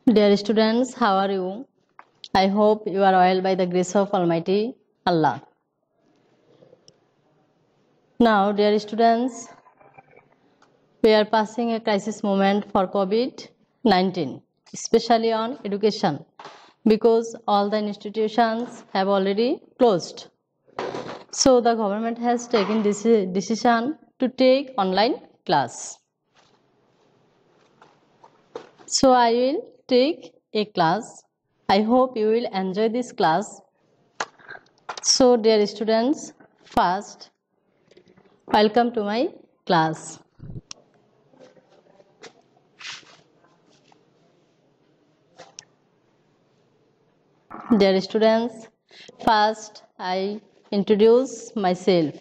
Dear students, how are you? I hope you are well by the grace of Almighty Allah. Now, dear students, we are passing a crisis moment for COVID-19, especially on education, because all the institutions have already closed. So, the government has taken this decision to take online class. So, I will take a class. I hope you will enjoy this class. So, dear students, first, welcome to my class. Dear students, first I introduce myself.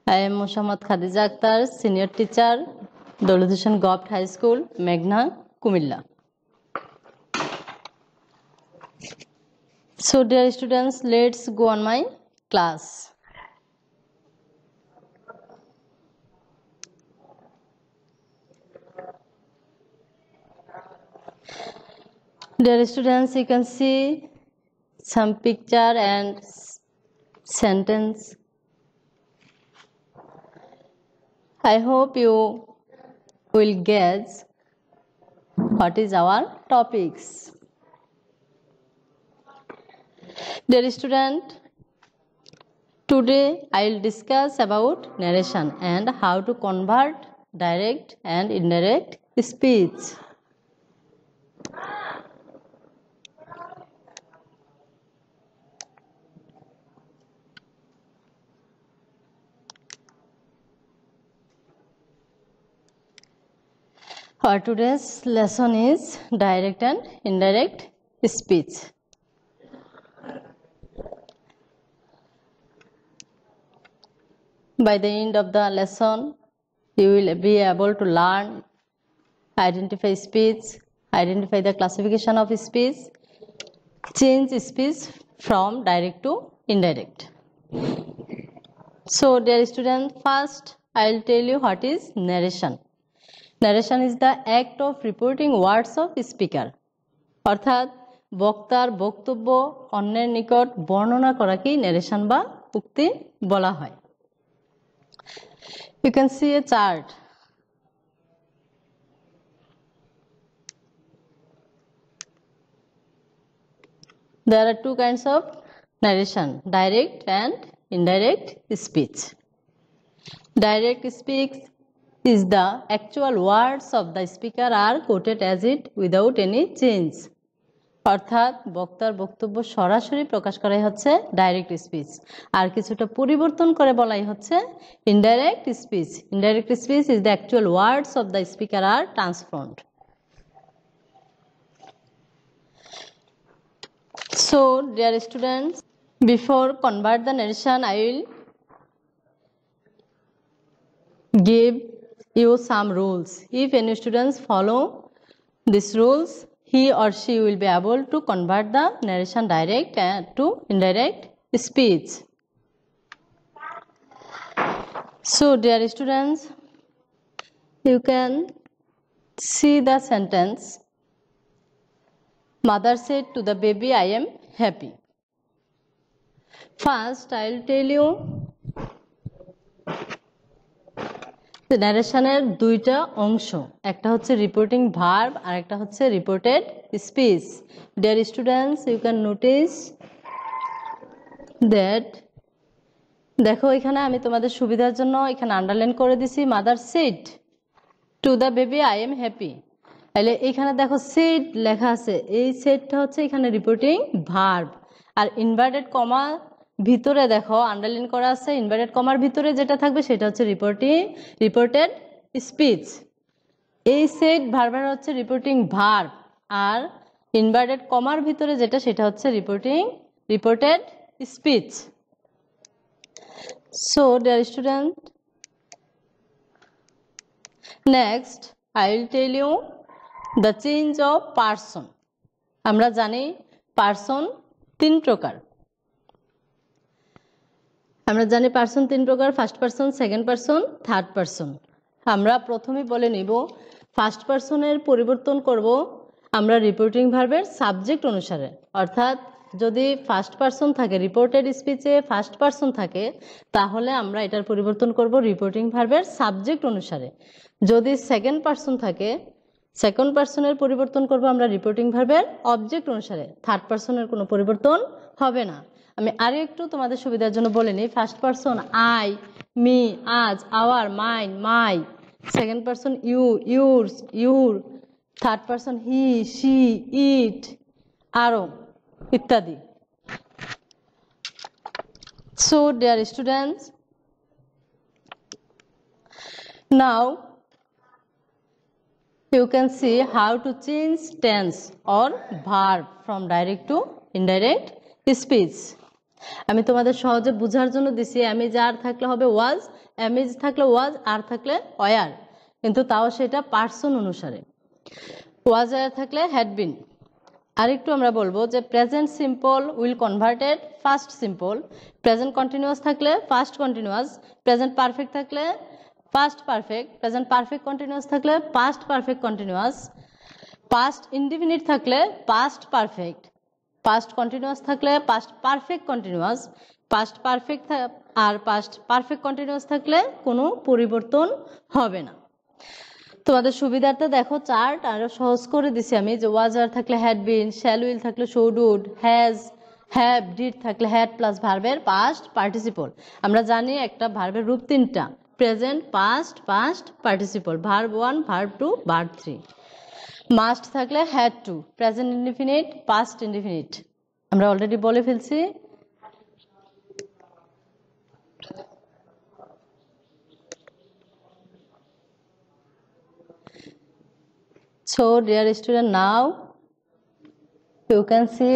I am Mohammad Khadija Akhtar, senior teacher, Daulud Hussain Gopt High School, Meghna, Kumilla. So, dear students, let's go on my class. Dear students, you can see some picture and sentence. I hope you will guess what is our topics. Dear student, today I will discuss about narration and how to convert direct and indirect speech. Our today's lesson is direct and indirect speech. By the end of the lesson, you will be able to learn, identify speech, identify the classification of speech, change speech from direct to indirect. So, dear students, first I will tell you what is narration. Narration is the act of reporting words of speaker. অর্থাৎ বক্তার বক্তব্য অন্যের নিকট বর্ণনা করাকে narration বা উক্তি বলা হয়। You can see a chart. There are two kinds of narration, direct and indirect speech. Direct speech is the actual words of the speaker are quoted as it without any change. অর্থাৎ বক্তার বক্তব্য সরাসরি প্রকাশ করাই হচ্ছে direct speech, আর কিছুটা পরিবর্তন করে বলাই হচ্ছে indirect speech. Indirect speech is the actual words of the speaker are transformed. So, dear students, before convert the narration, I will give you some rules. If any students follow these rules, he or she will be able to convert the narration direct to indirect speech. So, dear students, you can see the sentence. Mother said to the baby, I am happy. First, I will tell you narrationের দুইটা অংশ, একটা হচ্ছে reporting verb আর একটা হচ্ছে reported speech. Dear students, you can notice that, দেখো এখানে আমি তোমাদের সুবিধার জন্য এখানে আন্ডারলাইন করে দিছি mother said to the baby I am happy. তাহলে এখানে দেখো সেড লেখা আছে, এই সেডটা হচ্ছে এখানে রিপোর্টিং ভার্ব, আর ইনভার্টেড কমা ভিতরে দেখো আন্ডারলাইন করা আছে, ইনভার্টেড কমার ভিতরে যেটা থাকবে সেটা হচ্ছে রিপোর্টেড স্পিচ. এই সেড ভার্বের হচ্ছে রিপোর্টিং ভার্ব, আর ইনভার্টেড কমার ভিতরে যেটা সেটা হচ্ছে reported speech. So dear student, next I will tell you the change of person. আমরা জানি পার্সন তিন প্রকার. আমরা জানি পার্সন তিন প্রকার, first person, second person, third person. আমরা প্রথমে বলে নিব ফার্স্ট পারসনের পরিবর্তন করব আমরা রিপোর্টিং ভার্বের সাবজেক্ট অনুসারে। অর্থাৎ যদি ফার্স্ট পারসন থাকে, রিপোর্টেড স্পিচে ফার্স্ট পারসন থাকে, তাহলে আমরা এটার পরিবর্তন করব রিপোর্টিং ভার্বের সাবজেক্ট অনুসারে। যদি সেকেন্ড পারসন থাকে, সেকেন্ড পারসনের পরিবর্তন করব আমরা রিপোর্টিং ভার্বের অবজেক্ট অনুসারে। থার্ড পারসনের কোনো পরিবর্তন হবে না। আমি আরও একটু তোমাদের সুবিধার জন্য বলে নিই। First person I, me, us, our, mine, my. Second person you, yours, your. Third person he, she, it, আরো ইত্যাদি। So dear students, now you can see how to change tense or verb from direct to indirect speech. আমি তোমাদের সহজে বোঝার জন্য দিছি আমি যার থাকলে হবে ওয়াজ, এমএজ থাকলে ওয়াজ, আর থাকলে ওয়ার, কিন্তু তাও সেটা পার্সন অনুসারে। ওয়াজ আর থাকলে হ্যাড বিন। আরেকটু আমরা বলবো যে present simple will converted first simple, present continuous থাকলে ফার্স্ট কন্টিনিউয়াস, প্রেজেন্ট পারফেক্ট থাকলে past perfect, present perfect continuous থাকলে past perfect continuous, past indefinite থাকলে পাস্ট পারফেক্ট, পাস্ট কন্টিনিউয়াস থাকলে past perfect continuous, past perfect আর past perfect continuous থাকলে কোনো পরিবর্তন হবে না। তোমাদের সুবিধার্থে দেখো চার্ট আরো সহজ করে দিছি আমি, যে ওয়াজ আর থাকলে হ্যাড বিন, শ্যাল উইল থাকলে should would, has, have, did থাকলে হ্যাড প্লাস ভার্বের পাস্ট পার্টিসিপল। আমরা জানি একটা ভার্বের রূপ তিনটা, present, past, past participle, verb 1, verb 2, verb 3। Must থাকলে had to, present indefinite, past indefinite আমরা অলরেডি বলে ফেলছি। So dear student, now you can see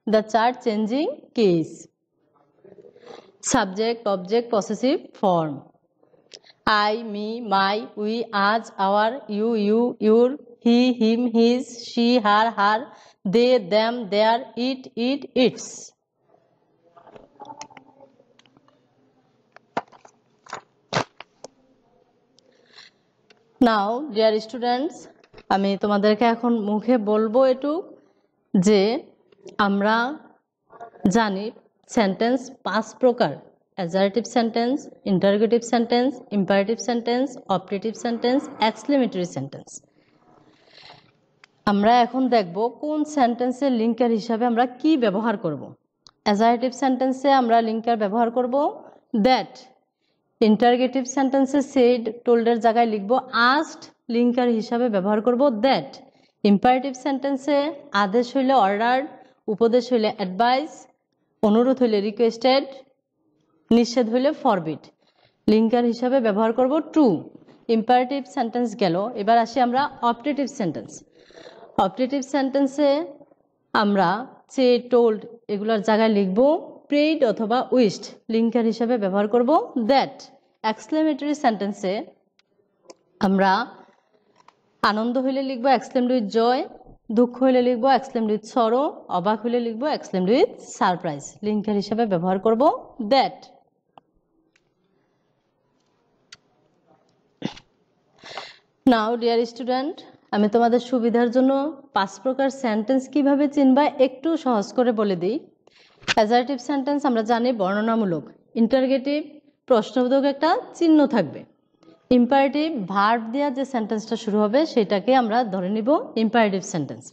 the chart changing keys. Subject, object, possessive form. I, me, my, we, us, our, you, your, he, him, his, she, her, they, them, their, it, its. Now dear students, আমি তোমাদেরকে এখন মুখে বলবো একটু যে আমরা জানি sentence 5 প্রকার: assertive sentence, interrogative sentence, imperative sentence, operative sentence, exclamatory sentence. আমরা এখন দেখব কোন সেন্টেন্সের লিঙ্কার হিসাবে আমরা কি ব্যবহার করব। অ্যাজারটিভ সেন্টেন্সে আমরা লিঙ্কার ব্যবহার করব দ্যাট। ইন্টারোগেটিভ সেন্টেন্সে সেড, টোল্ডের জায়গায় লিখব আস্কড, লিঙ্কার হিসাবে ব্যবহার করব দ্যাট। ইম্পারেটিভ সেন্টেন্সে আদেশ হইলে অর্ডার, উপদেশ হইলে অ্যাডভাইস, অনুরোধ হইলে রিকোয়েস্টেড, নিষেধ হইলে ফরবিড, লিঙ্কার হিসাবে ব্যবহার করব টু। ইম্পারেটিভ সেন্টেন্স গেল, এবার আসি আমরা অপারেটিভ সেন্টেন্স। অপারেটিভ সেন্টেন্সে আমরা সে, টোল্ড এগুলোর জায়গায় লিখব প্রেইড অথবা উইশড, লিঙ্কার হিসাবে ব্যবহার করব দ্যাট। এক্সক্লেমেটরি সেন্টেন্সে আমরা আনন্দ হইলে লিখবো এক্সক্লেমড উইথ জয়, দুঃখ হইলে লিখবো এক্সক্লেমড উইথ সরো, অবাক হইলে লিখবো এক্সক্লেমড উইথ সারপ্রাইজ, লিঙ্কার হিসাবে ব্যবহার করব দ্যাট। নাও ডিয়ার স্টুডেন্ট, আমি তোমাদের সুবিধার জন্য 5 প্রকার সেন্টেন্স কিভাবে চিনবা একটু সহজ করে বলে দিই। অ্যাজারটিভ সেন্টেন্স আমরা জানি বর্ণনামূলক, ইন্টারোগেটিভ প্রশ্নবোধক একটা চিহ্ন থাকবে, ইম্পারেটিভ ভার্ব দেওয়া যে সেন্টেন্সটা শুরু হবে সেটাকে আমরা ধরে নিব imperative sentence.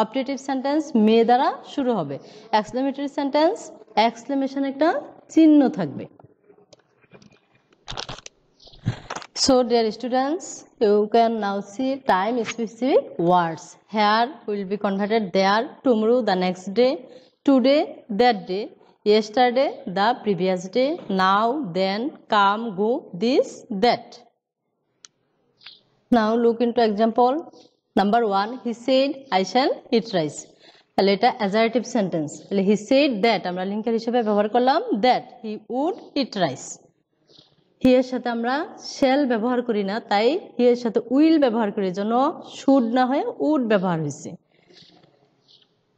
Operative sentence may দ্বারা শুরু হবে। এক্সক্লেমেটরি সেন্টেন্স এক্সক্লেমেশন একটা চিহ্ন থাকবে। So dear students, you can now see time specific words. Here will be converted there, tomorrow the next day, today that day, yesterday the previous day, now, then, come, go, this, that. Now look into example. Number 1, he said I shall eat rice. তাহলে এটা অ্যাজারটিভ sentence. তাহলে he said that আমরা লিঙ্কের হিসেবে ব্যবহার করলাম that he would eat rice. হি এর সাথে আমরা শ্যাল ব্যবহার করি না, তাই হি এর সাথে উইল ব্যবহার করি, জন্য শুড না হয়ে উড ব্যবহার হয়েছে।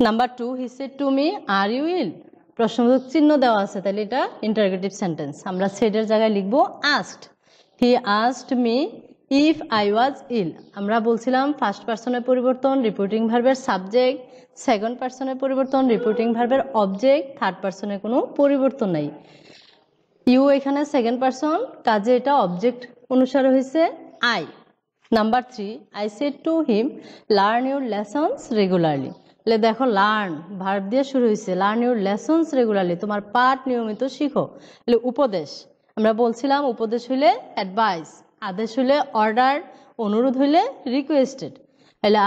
Number 2, he said to me are you ill, প্রশ্নবোধক চিহ্ন দেওয়া আছে, তাহলে এটা ইন্টারোগেটিভ সেন্টেন্স। আমরা সেডের জায়গায় লিখবো asked. He asked me if I was ill, আমরা বলছিলাম ফার্স্ট পার্সনের পরিবর্তন, রিপোর্টিং ভার্বের সাবজেক্ট, সেকেন্ড পার্সনের পরিবর্তন, রিপোর্টিং ভার্বের অবজেক্ট, থার্ড পার্সনের কোনো পরিবর্তন নাই। ইউ এখানে সেকেন্ড পার্সন, কাজে এটা অবজেক্ট অনুসারে হয়েছে I. Number 3, I said to him learn your lessons regularly. দেখো লার্ন ভার্ব দিয়ে শুরু হয়েছে, লার্ন ইউর লেসন্স রেগুলারলি, তোমার পাঠ নিয়মিত শিখো। উপদেশ, আমরা বলছিলাম উপদেশ হইলে অ্যাডভাইস, আদেশ হইলে অর্ডার, অনুরোধ হইলে requested.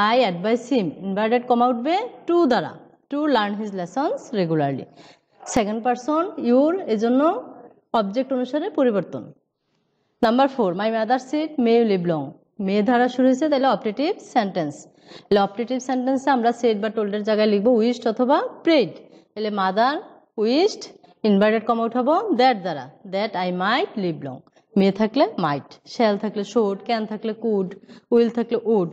I advise him, inverted comma উঠবে টু দ্বারা, to learn his lessons regularly. Second person your, এজন্য অবজেক্ট অনুসারে পরিবর্তন। Number 4, my mother said may you live long, may ধারা শুরু হয়েছে, তাহলে অপারেটিভ সেন্টেন্স। অপারেটিভ সেন্টেন্সে আমরা সেড বা টোল্ডের জায়গায় লিখবো উইশড অথবা প্রেড। তাহলে মাদার উইশড, ইনভার্টেড কমা উঠাবো দ্যাট দ্বারা, that I might live long. May থাকলে মাইট, শ্যাল থাকলে শুড, ক্যান থাকলে কুড, উইল থাকলে would.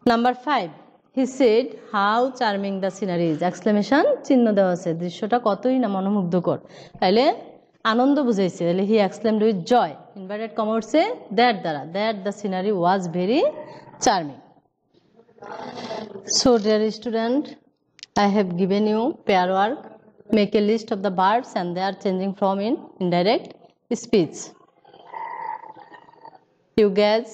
Number 5, he said how charming the sceneries, exclamation চিহ্ন দেওয়া আছে, দৃশ্যটা কতই না মনোমুগ্ধকর, তাইলে আনন্দ বুঝাইছে, তাহলে he exclaimed with joy, inverted comma উঠছে দ্যাট দ্বারা, that the scenery was very charming. So dear student, I have given you pair work. Make a list of the verbs and they are changing form in indirect speech. You guys,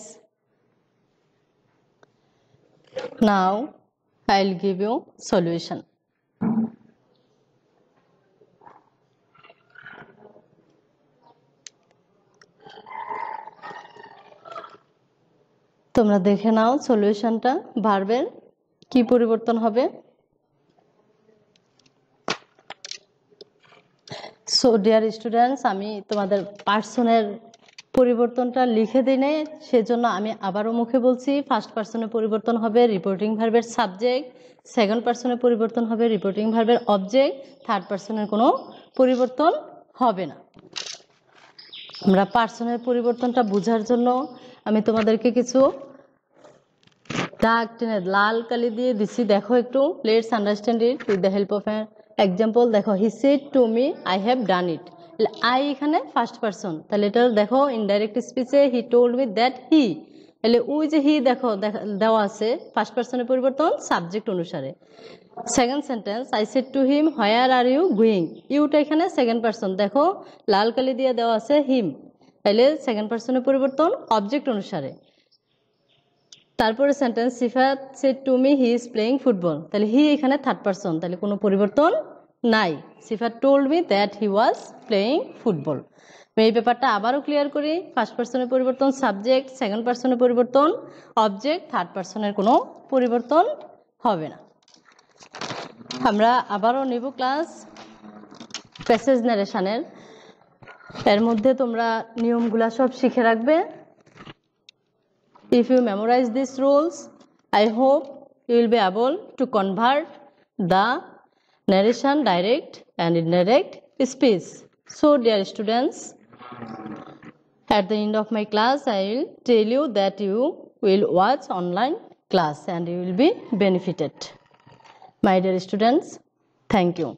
now I'll give you solution. তোমরা দেখে নাও সলিউশনটা, ভার্বের কি পরিবর্তন হবে। So dear students, আমি তোমাদের পার্সনের পরিবর্তনটা লিখে দিই নাই, সেজন্য আমি আবারও মুখে বলছি। ফার্স্ট পার্সনের পরিবর্তন হবে রিপোর্টিং ভার্বের সাবজেক্ট, সেকেন্ড পার্সনের পরিবর্তন হবে রিপোর্টিং ভার্বের অবজেক্ট, থার্ড পার্সনের কোনো পরিবর্তন হবে না। আমরা পার্সনের পরিবর্তনটা বোঝার জন্য আমি তোমাদেরকে কিছু দাগ টেনে লাল কালি দিয়ে দিচ্ছি, দেখো একটু। Let's understand it with the help of an example. দেখো he said to me I have done it, I এখানে ফার্স্ট পার্সন, তাহলে এটা দেখো ইনডাইরেক্ট স্পিচে he told me that he, তাহলে ওই যে হি দেখো দেওয়া আছে ফার্স্ট পার্সনের পরিবর্তন সাবজেক্ট অনুসারে। Second sentence, I said to him where are you going, ইউটা এখানে সেকেন্ড পার্সন, দেখো লাল কালি দিয়ে দেওয়া আছে হিম, তাহলে সেকেন্ড পার্সনের পরিবর্তন অবজেক্ট অনুসারে। তারপরে sentence, Sifat said to me he is playing football, তাহলে হি এখানে থার্ড পার্সন, তাহলে কোনো পরিবর্তন নাই। Sifat told me that he was playing football. এই ব্যাপারটা আবারও ক্লিয়ার করি, ফার্স্ট পার্সনের পরিবর্তন সাবজেক্ট, সেকেন্ড পার্সনের পরিবর্তন অবজেক্ট, থার্ড পার্সনের কোনো পরিবর্তন হবে না। আমরা আবারও নিব ক্লাস প্যাসেজ ন্যারেশনের, এর মধ্যে তোমরা নিয়মগুলা সব শিখে রাখবে। If you memorize these rules, I hope you will be able to convert the narration direct and indirect speech. So dear students, at the end of my class, I will tell you that you will watch online class and you will be benefited. My dear students, thank you.